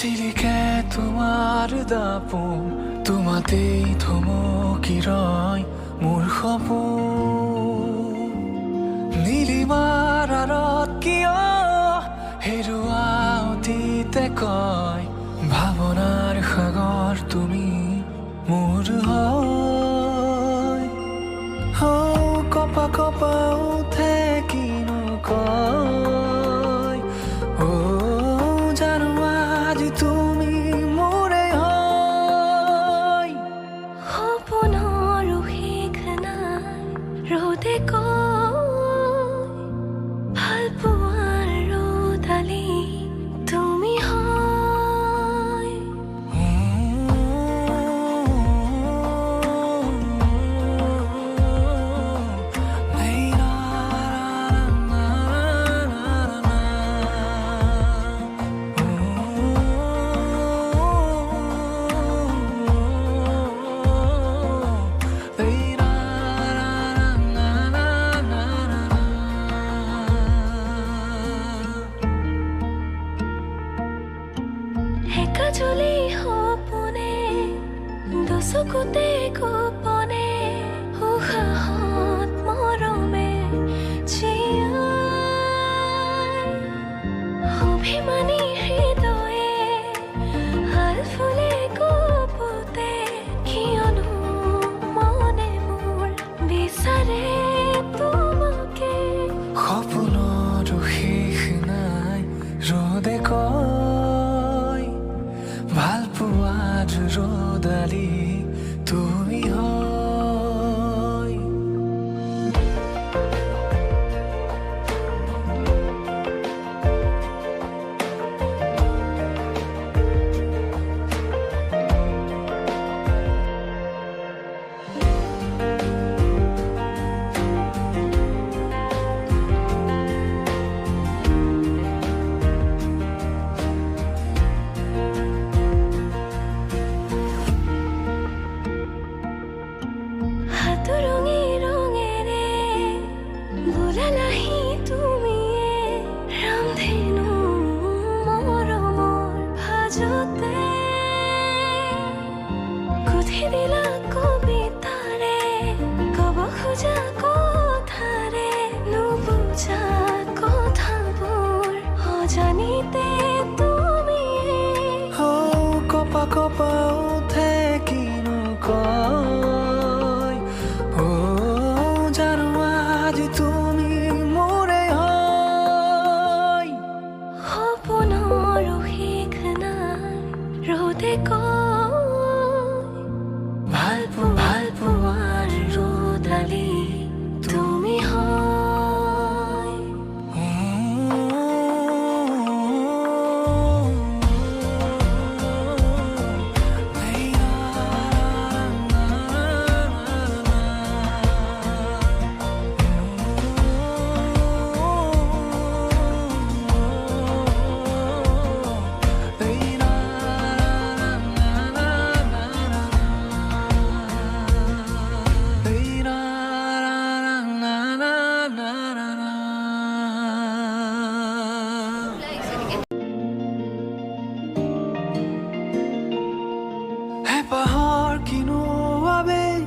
জিলিকে তোমাৰ দাপোন, তোমাতেই থমকি ৰয় মোৰ সপোন। নীলিমাৰ আঁৰত কিয় হেৰুৱা অতীতে কয়, ভাৱনাৰ সাগৰ তুমি মোৰ হয়। কপা কপা উঠে কিনো কয়, জানো আজি তুমি মোৰে হয়। সপোনৰ শেষ নাই, ৰ'দে কয় ভাল পোৱাৰ ৰ'দালি তুমি হয়। একাজলি সপোনে দুচকুতে গোপনে উশাহত মৰমে জীয়াই। অভিমানী হৃদয়ে হাল ফুলে কপোতে, কিয়নো মনে মোৰ বিচাৰে তোমাকে। সপোনৰ শেষ নাই, ৰ'দে কয় ভাল পোৱাৰ ৰ'দালি তুমি হয়। হাতৰঙি ৰঙেৰে বোলালাহি তুমিয়ে, ৰামধেনু মৰমৰ ভাজতে গুঠি দিলা কবিতাৰে, ক'ব খোজা কথাৰে নুবুজা কথাবোৰ অজানিতে তুমিয়ে। কপা কপা উঠে কিনো কয়, জানো আজি তুমি মোৰে হয়। সপোনৰ শেষ নাই, ৰ'দে কয় ভাল পোৱাৰ ৰ'দালি তুমি হয়। পাহৰ কিনো আবেগ,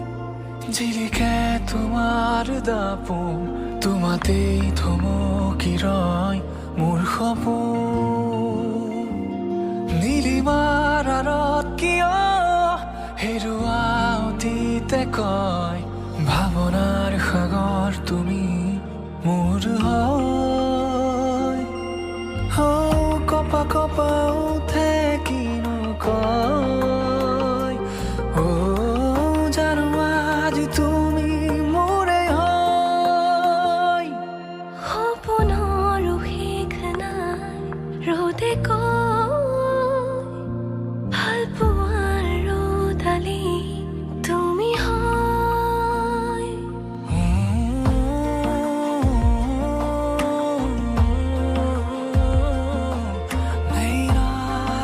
জিলিকে তোমাৰ দাপোন, তোমাতেই থমকি ৰয় মোৰ সপোন। নীলিমাৰ আঁৰত কিয় হেৰুৱা অতীতে কয়, ভাৱনাৰ সাগৰ তুমি মোৰ